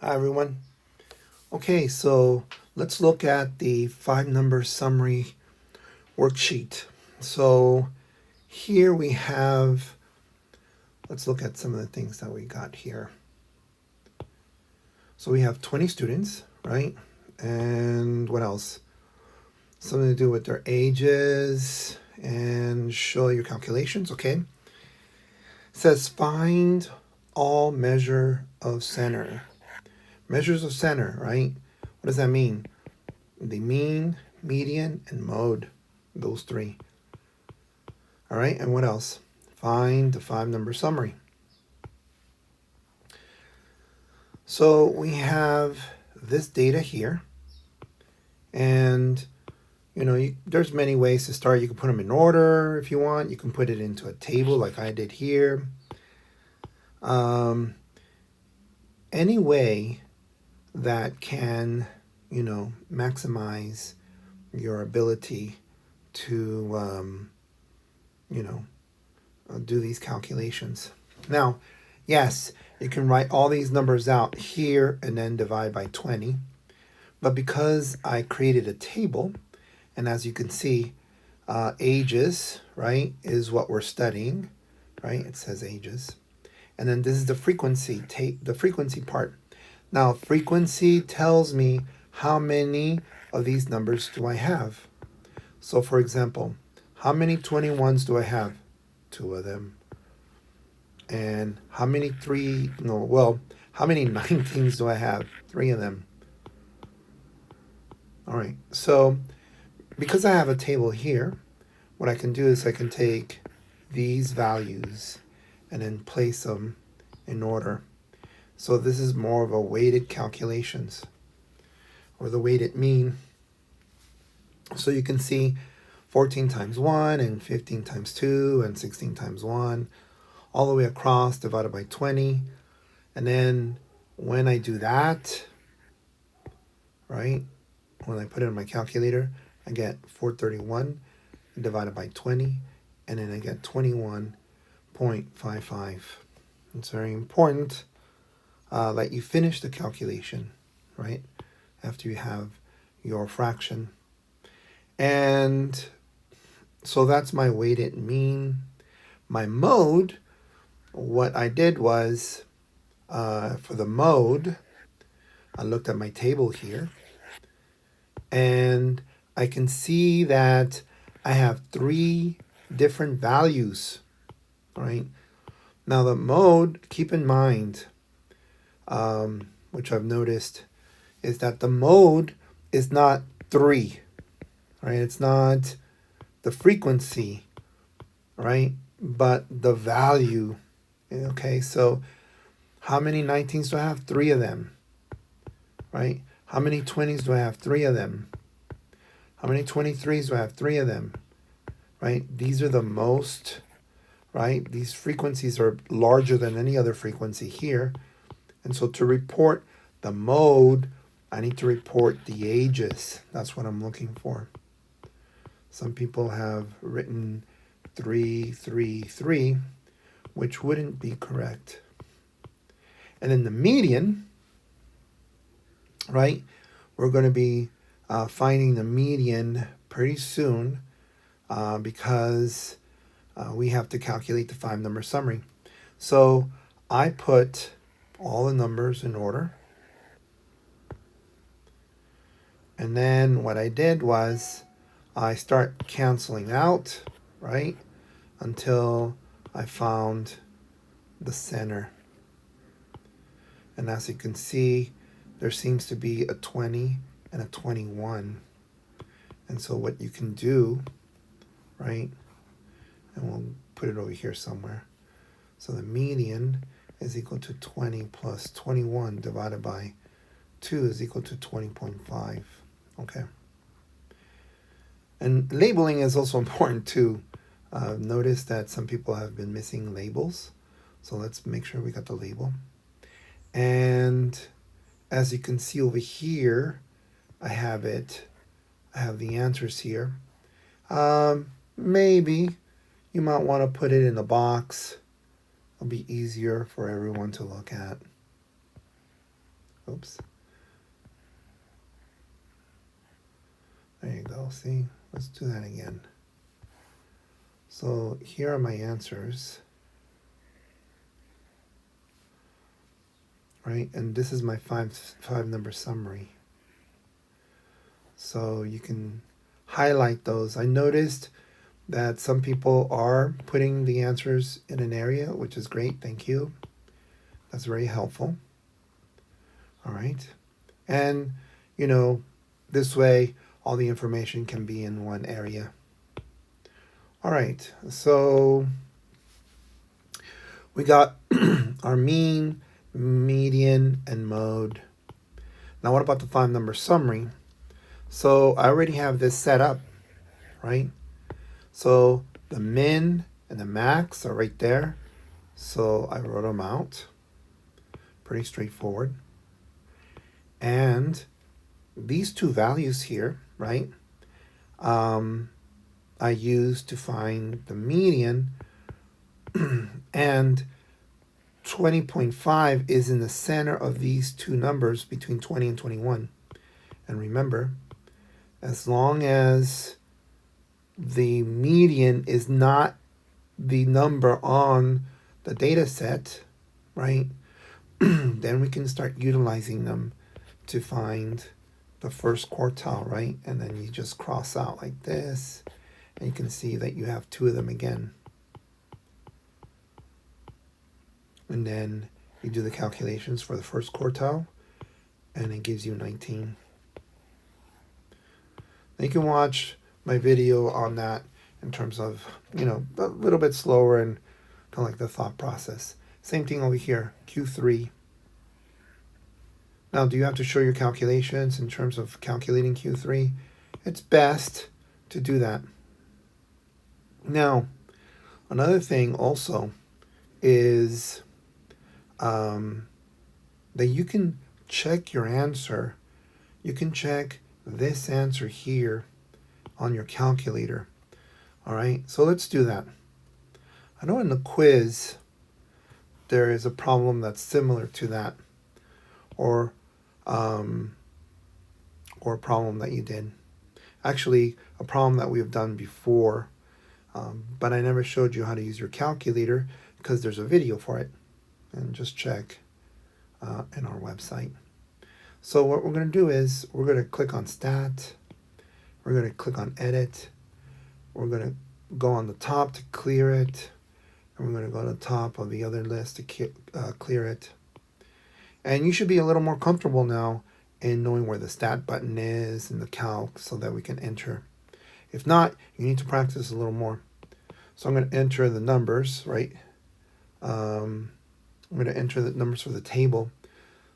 Hi, everyone. Okay, so let's look at the 5 number summary worksheet. So here we have, let's look at some of the things that we got here. So we have 20 students, right? And what else? Something to do with their ages and show your calculations, okay? It says find all measure of center. Measures of center, right? What does that mean? The mean, median, and mode. Those three. All right, and what else? Find the 5 number summary. So we have this data here, and there's many ways to start. You can put them in order if you want. You can put it into a table like I did here. Any way that can, maximize your ability to, do these calculations. Now, yes, you can write all these numbers out here and then divide by 20. But because I created a table, and as you can see, ages, right, is what we're studying, right? It says ages. And then this is the frequency, the frequency part. Now, frequency tells me how many of these numbers do I have. So, for example, how many 21s do I have? 2 of them. And how many how many 19s do I have? 3 of them. All right, so because I have a table here, what I can do is I can take these values and then place them in order. So this is more of a weighted calculations, or the weighted mean. So you can see 14 times 1 and 15 times 2 and 16 times 1 all the way across divided by 20. And then when I do that, right, when I put it in my calculator, I get 431 divided by 20, and then I get 21.55. It's very important that you finish the calculation, right, after you have your fraction. And so that's my weighted mean. My mode, what I did was, for the mode, I looked at my table here, and I can see that I have 3 different values, right? Now the mode, keep in mind, which I've noticed, is that the mode is not 3, right? It's not the frequency, right? But the value. Okay, so how many 19s do I have? 3 of them, right? How many 20s do I have? 3 of them. How many 23s do I have? 3 of them, right? These are the most, right? These frequencies are larger than any other frequency here. And so to report the mode, I need to report the ages. That's what I'm looking for. Some people have written 333, which wouldn't be correct. And then the median, right? We're going to be finding the median pretty soon because we have to calculate the 5 number summary. So I put all the numbers in order. And then what I did was I start canceling out, right, until I found the center. And as you can see, there seems to be a 20 and a 21. And so what you can do, right, and we'll put it over here somewhere. So the median is equal to 20 plus 21 divided by 2 is equal to 20.5. Okay. And labeling is also important too. Notice that some people have been missing labels. So let's make sure we got the label. And as you can see over here, I have it. I have the answers here. Maybe you might want to put it in a box. It'll be easier for everyone to look at. Oops. There you go. See, let's do that again. So here are my answers, right? And this is my five number summary. So you can highlight those. I noticed that some people are putting the answers in an area, which is great. Thank you. That's very helpful. All right. And, you know, this way all the information can be in one area. All right. So we got our mean, median, and mode. Now what about the five number summary? So I already have this set up, right? So the min and the max are right there. So I wrote them out. Pretty straightforward. And these two values here, right, I used to find the median, and 20.5 is in the center of these two numbers between 20 and 21. And remember, as long as the median is not the number on the data set, right, then we can start utilizing them to find the first quartile, right? And then you just cross out like this, and you can see that you have two of them again. And then you do the calculations for the first quartile, and it gives you 19. Now you can watch my video on that in terms of, you know, a little bit slower and kind of like the thought process. Same thing over here, Q3. Now, do you have to show your calculations in terms of calculating Q3? It's best to do that. Now, another thing also is that you can check your answer. You can check this answer here on your calculator. All right, so let's do that. I know in the quiz there is a problem that's similar to that, or a problem that you did. Actually, a problem that we've done before, but I never showed you how to use your calculator because there's a video for it. And just check in our website. So what we're going to do is we're going to click on Stat. We're going to click on Edit. We're going to go on the top to clear it. And we're going to go to the top of the other list to clear it. And you should be a little more comfortable now in knowing where the Stat button is in the calc so that we can enter. If not, you need to practice a little more. So I'm going to enter the numbers, right? I'm going to enter the numbers for the table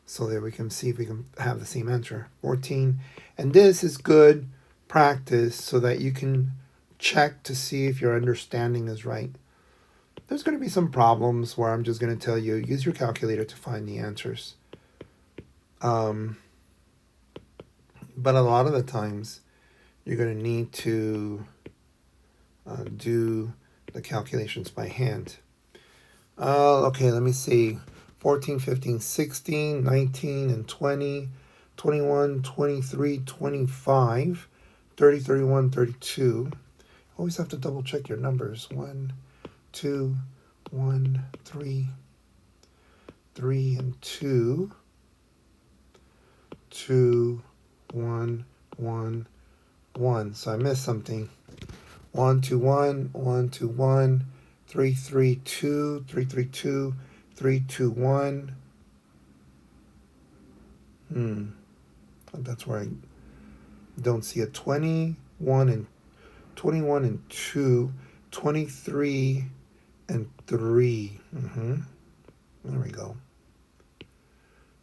so that we can see if we can have the same answer, 14. And this is good practice so that you can check to see if your understanding is right. There's going to be some problems where I'm just going to tell you, use your calculator to find the answers. But a lot of the times, you're going to need to do the calculations by hand. Okay, let me see. 14, 15, 16, 19, and 20, 21, 23, 25, 30, 31, 32. Always have to double check your numbers. 1, 2, 1, 3, 3, and 2, 2, 1, 1, 1. So I missed something. 1, 2, 1, 1, 2, 1, 3, 3, 2, 3, 3, 2, 3, 2, 1. That's where I don't see a 21 and 21 and 2, 23 and 3. There we go.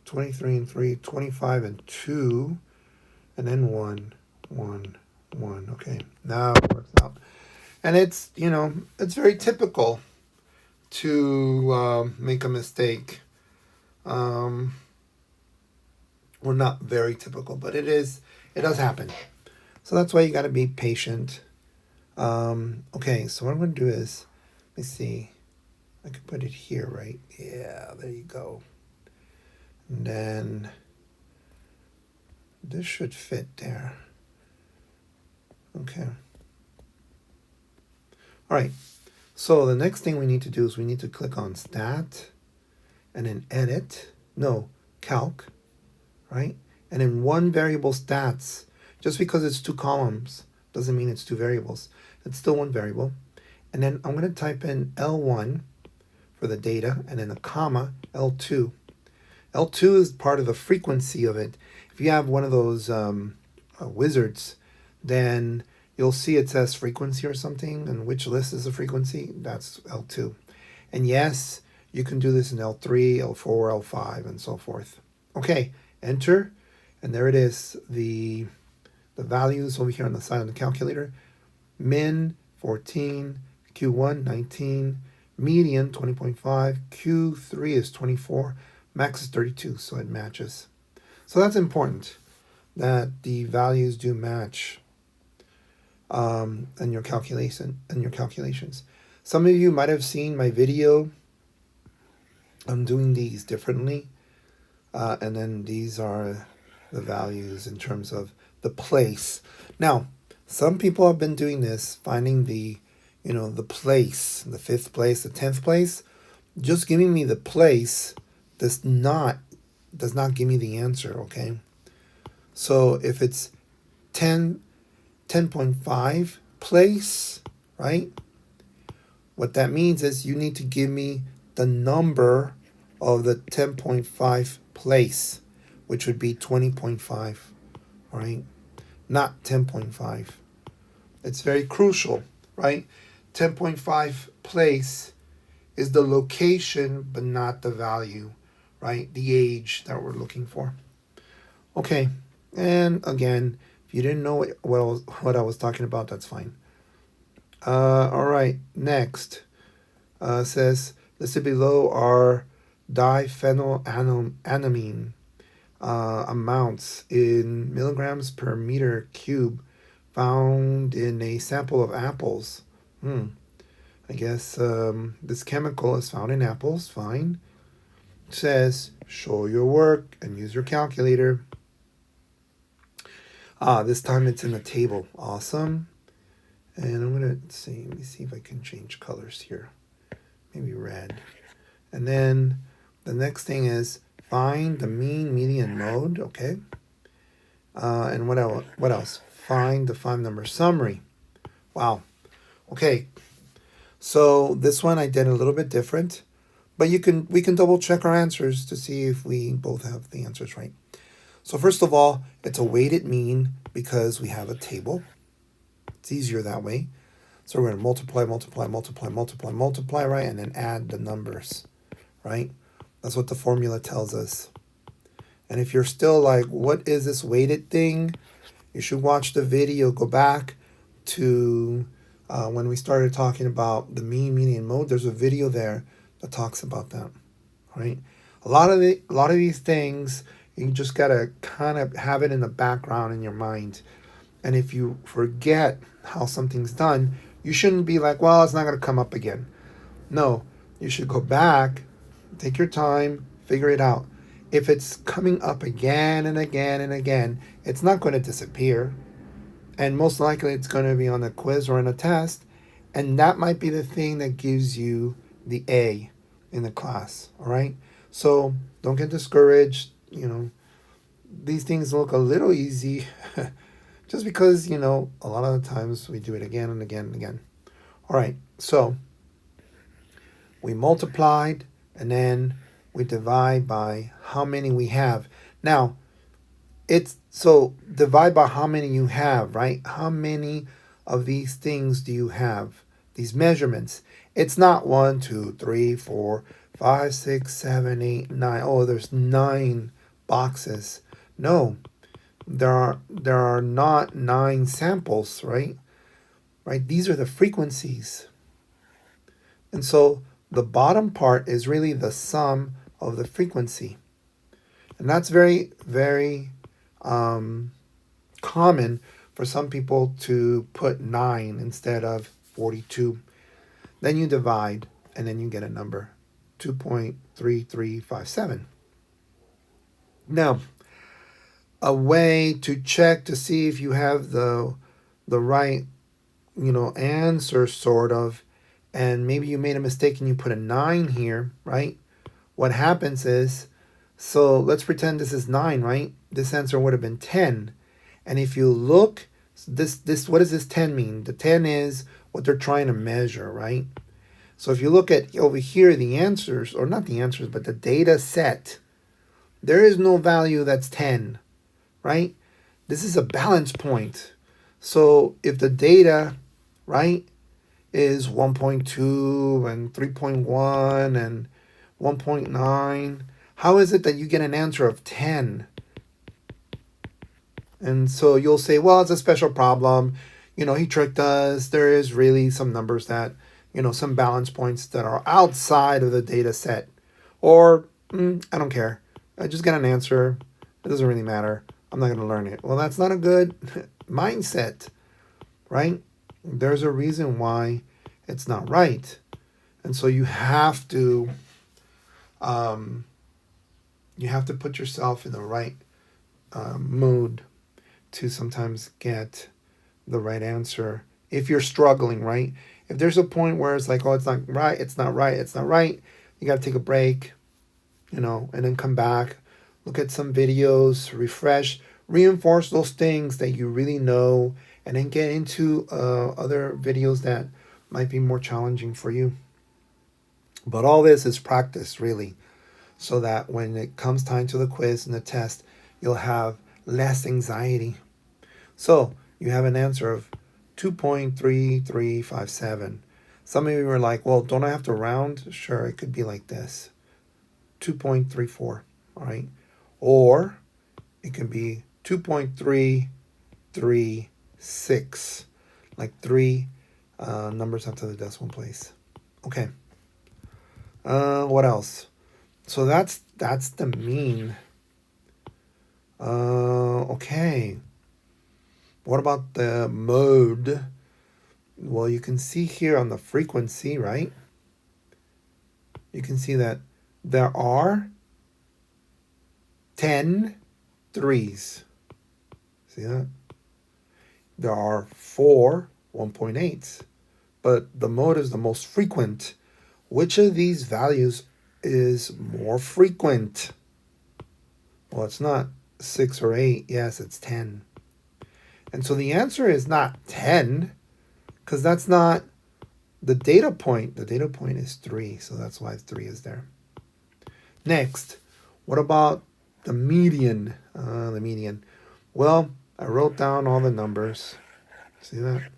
23 and 3, 25 and 2, and then 1, 1, 1. Okay, now it works out. And it's, you know, it's very typical to make a mistake. Well, not very typical, but it does happen. So that's why you got to be patient. Okay, so what I'm going to do is, let me see. I can put it here, right? Yeah, there you go. And then this should fit there. Okay. All right. So the next thing we need to do is we need to click on Stat and then Edit. No, Calc, right? And then one variable stats. Just because it's two columns doesn't mean it's two variables. It's still one variable. And then I'm going to type in L1 for the data and then a comma, L2. L2 is part of the frequency of it. If you have one of those wizards, then you'll see it says frequency or something, and which list is the frequency? That's L2. And yes, you can do this in L3, L4, L5, and so forth. Okay, enter, and there it is, the values over here on the side of the calculator. Min 14, Q1 19, median 20.5, Q3 is 24, max is 32, so it matches. So that's important that the values do match in your calculations. Some of you might have seen my video. I'm doing these differently, and then these are the values in terms of the place. Now, some people have been doing this, finding the place, the 5th place, the 10th place. Just giving me the place does not give me the answer, okay? So if it's 10.5 place, right? What that means is you need to give me the number of the 10.5 place, which would be 20.5, right? Not 10.5. It's very crucial, right? 10.5 place is the location, but not the value, right? The age that we're looking for. Okay, and again, if you didn't know what I was talking about, that's fine. All right, next says listed below are diphenylamine amounts in milligrams per meter cube found in a sample of apples. I guess this chemical is found in apples. Fine. It says show your work and use your calculator. This time it's in the table. Awesome. And I'm gonna see. Let me see if I can change colors here. Maybe red. And then the next thing is find the mean, median, mode. Okay. And what else? Find the 5-number summary. Wow. Okay. So this one I did a little bit different, but we can double check our answers to see if we both have the answers right. So first of all, it's a weighted mean because we have a table. It's easier that way. So we're going to multiply, right? And then add the numbers, right? That's what the formula tells us. And if you're still like, what is this weighted thing? You should watch the video, go back to when we started talking about the mean, median, mode. There's a video there that talks about that, right? A lot of these things, you just got to kind of have it in the background in your mind. And if you forget how something's done, you shouldn't be like, well, it's not going to come up again. No, you should go back, take your time, figure it out. If it's coming up again and again and again, it's not going to disappear. And most likely it's going to be on a quiz or on a test. And that might be the thing that gives you the A in the class, all right? So don't get discouraged. These things look a little easy just because, a lot of the times we do it again and again and again. All right, so we multiplied and then we divide by how many we have. Now, so divide by how many you have, right? How many of these things do you have? These measurements. It's not 1, 2, 3, 4, 5, 6, 7, 8, 9. Oh, there's 9 boxes. No, there are not 9 samples, right? Right? These are the frequencies. And so the bottom part is really the sum of the frequency. And that's very, very common for some people to put 9 instead of 42. Then you divide, and then you get a number, 2.3357. Now, a way to check to see if you have the right, answer, sort of, and maybe you made a mistake and you put a 9 here, right? What happens is, so let's pretend this is 9, right? This answer would have been 10. And if you look, this what does this 10 mean? The 10 is what they're trying to measure, right? So if you look at over here, the answers, or not the answers, but the data set, there is no value that's 10, right? This is a balance point. So if the data, right, is 1.2 and 3.1 and 1.9, how is it that you get an answer of 10? And so you'll say, well, it's a special problem. He tricked us. There is really some numbers that, some balance points that are outside of the data set. Or, I don't care. I just get an answer. It doesn't really matter. I'm not going to learn it. Well, that's not a good mindset, right? There's a reason why it's not right. And so you have to put yourself in the right mood to sometimes get the right answer if you're struggling, right? If there's a point where it's like, oh, it's not right, it's not right, it's not right, you got to take a break, and then come back, look at some videos, refresh, reinforce those things that you really know, and then get into other videos that might be more challenging for you. But all this is practice, really, so that when it comes time to the quiz and the test, you'll have less anxiety. So you have an answer of 2.3357. Some of you are like, well, don't I have to round? Sure, it could be like this. 2.34, all right? Or it can be 2.336, like 3 numbers after the decimal place. Okay. What else? So that's the mean. Okay. What about the mode? Well, you can see here on the frequency, right? You can see that there are 10 threes. See that? There are 4 1.8s. But the mode is the most frequent. Which of these values is more frequent? Well, it's not 6 or 8. Yes, it's 10. And so the answer is not 10, because that's not the data point. The data point is 3, so that's why 3 is there. Next, what about the median? The median. Well, I wrote down all the numbers. See that?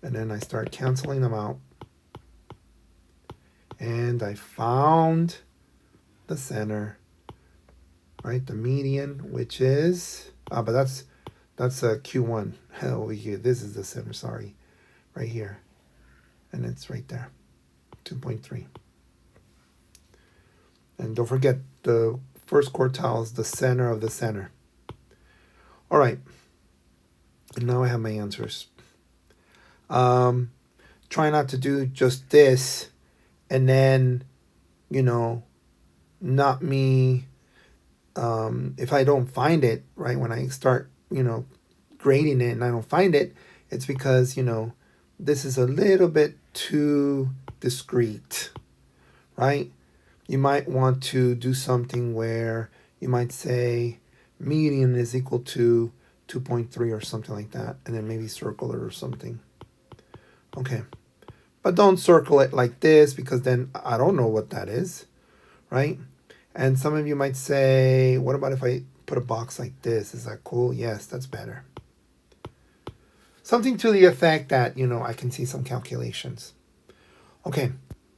And then I start canceling them out. And I found the center, right? The median, which is, but that's a Q1 over here. This is the center, sorry, right here. And it's right there, 2.3. And don't forget, the first quartile is the center of the center. All right, and now I have my answers. Try not to do just this and then, not me, if I don't find it, right, when I start, grading it and I don't find it, it's because, this is a little bit too discrete, right? You might want to do something where you might say median is equal to 2.3 or something like that, and then maybe circle it or something. Okay. But don't circle it like this, because then I don't know what that is, right? And some of you might say, what about if I put a box like this? Is that cool? Yes, that's better. Something to the effect that, I can see some calculations. Okay,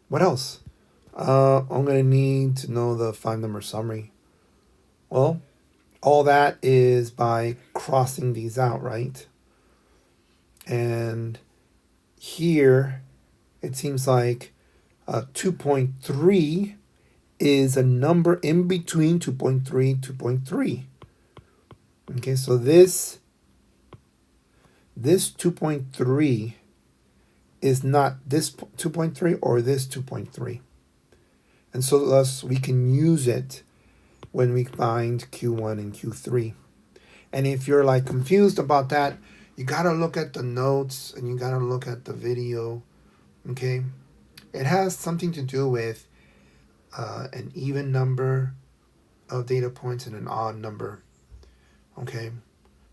what else? I'm going to need to know the 5-number summary. Well, all that is by crossing these out, right? And here, it seems like 2.3 is a number in between 2.3 and 2.3. Okay, so this 2.3 is not this 2.3 or this 2.3. And so thus we can use it when we find Q1 and Q3. And if you're like confused about that, you gotta look at the notes and you gotta look at the video. Okay, it has something to do with an even number of data points and an odd number. Okay,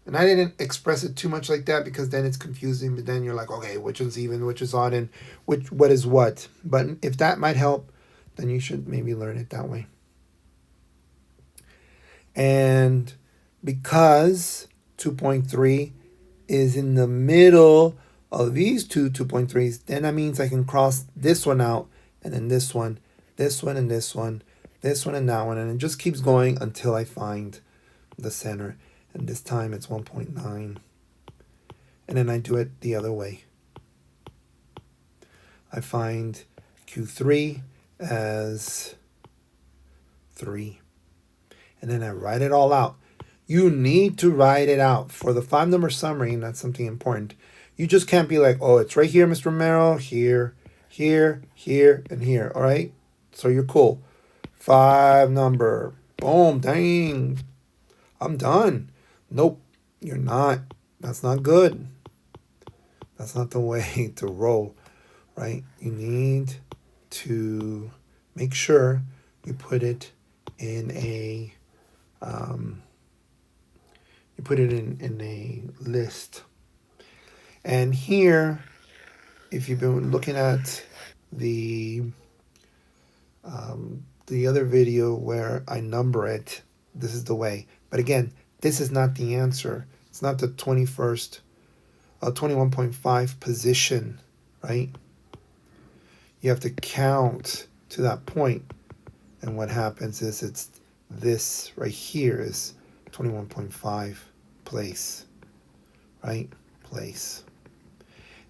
and I didn't express it too much like that because then it's confusing. But then you're like, okay, which one's even, which is odd, and what is what. But if that might help, then you should maybe learn it that way. And because 2.3 is in the middle of these two 2.3s, then that means I can cross this one out, and then this one, this one, and this one, this one, and that one, and it just keeps going until I find the center. And this time it's 1.9. And then I do it the other way. I find Q3 as 3. And then I write it all out. You need to write it out. For the 5-number summary, and that's something important, you just can't be like, oh, it's right here, Mr. Romero, here, here, here, and here, all right? So you're cool. 5-number, boom, dang, I'm done. Nope, you're not. That's not good. That's not the way to roll, right? You need to make sure you put it in a in a list. And here, if you've been looking at the other video where I number it, this is the way. But again, this is not the answer. It's not the 21.5 position, right? You have to count to that point. And what happens is it's this right here is 21.5 place, right? Place.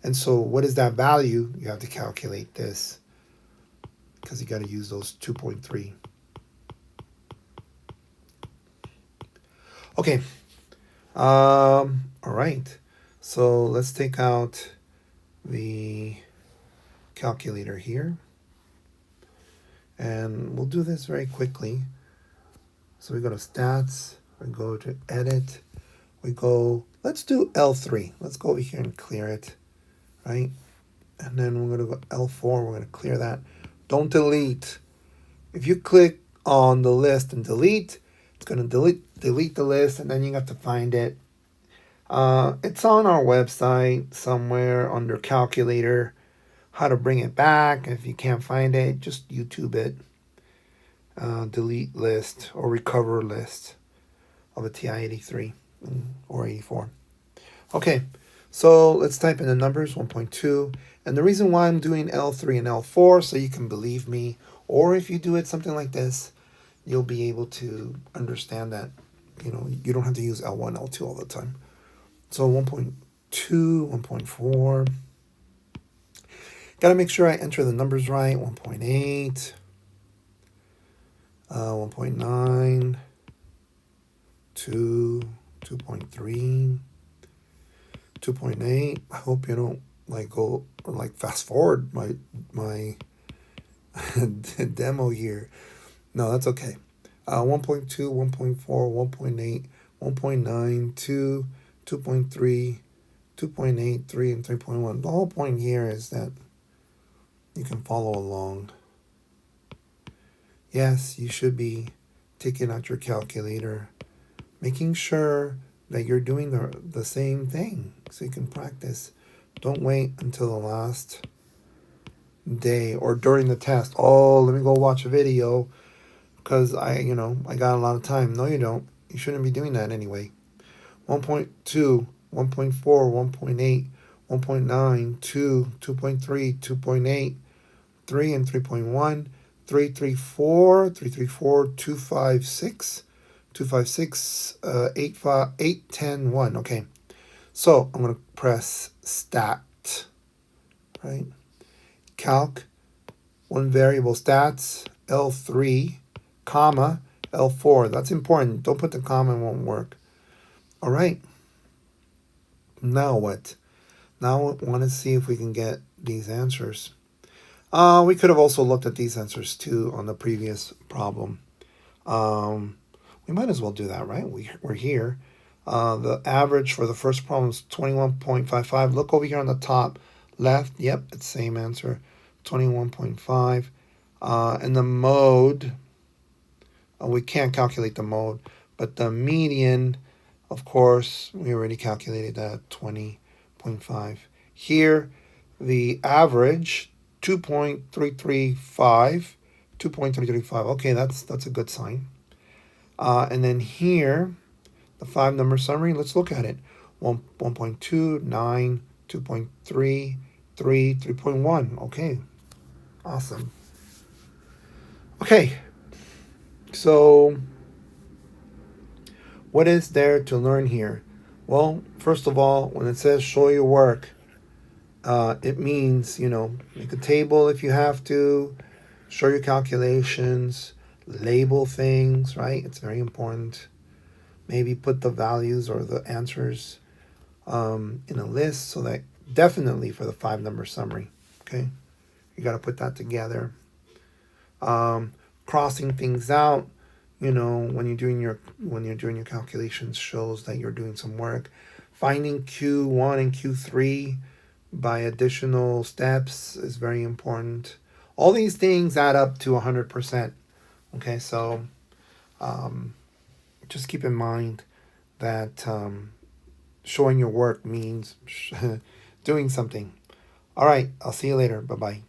And so what is that value? You have to calculate this because you got to use those 2.3. Okay. All right. So let's take out the calculator here. And we'll do this very quickly. So we go to stats, we go to edit, we go, let's do L3. Let's go over here and clear it, right? And then we're going to go L4, we're going to clear that. Don't delete. If you click on the list and delete, it's going to delete the list, and then you have to find it. It's on our website somewhere under calculator, how to bring it back. If you can't find it, just YouTube it. Delete list or recover list of a TI-83 or 84. Okay, so let's type in the numbers, 1.2. And the reason why I'm doing L3 and L4, so you can believe me, or if you do it something like this, you'll be able to understand that, you know, you don't have to use L1, L2 all the time. So 1.2, 1.4. Got to make sure I enter the numbers right. 1.8, 1.9, 2, 2.3, 2.8. I hope you don't like go or like fast forward my demo here. No, that's okay. 1.2, 1.4, 1.8, 1.9, 2, 2.3, 2.8, 3, and 3.1. The whole point here is that you can follow along. Yes, you should be taking out your calculator, making sure that you're doing the same thing so you can practice. Don't wait until the last day or during the test. Oh, let me go watch a video because I got a lot of time. No, you don't. You shouldn't be doing that anyway. 1.2, 1.4, 1.8, 1.9, 2, 2.3, 2.8, 3, and 3.1, 334, 334, 256, 256, 8, 10, 1. Okay, so I'm going to press stat, right? Calc, one variable stats, L3, comma, L4. That's important. Don't put the comma, it won't work. All right. Now what? Now I want to see if we can get these answers. We could have also looked at these answers too on the previous problem. We might as well do that, right? We're here. The average for the first problem is 21.55. Look over here on the top left. Yep, it's the same answer, 21.5. And the mode, we can't calculate the mode, but the median, of course, we already calculated that, 20.5. Here, the average, 2.335. 2.335. Okay, that's a good sign. And then here, the 5-number summary, let's look at it. 1.2, 9, 2.3, 3, 3.1. Okay, awesome. Okay, so what is there to learn here? Well, first of all, when it says show your work, it means, make a table if you have to, show your calculations, label things, right? It's very important. Maybe put the values or the answers in a list, so that definitely for the 5-number summary, okay? You got to put that together. Crossing things out, when you're doing your calculations, shows that you're doing some work. Finding Q1 and Q3 by additional steps is very important. All these things add up to 100%. Okay, so just keep in mind that showing your work means doing something. All right, I'll see you later. Bye bye.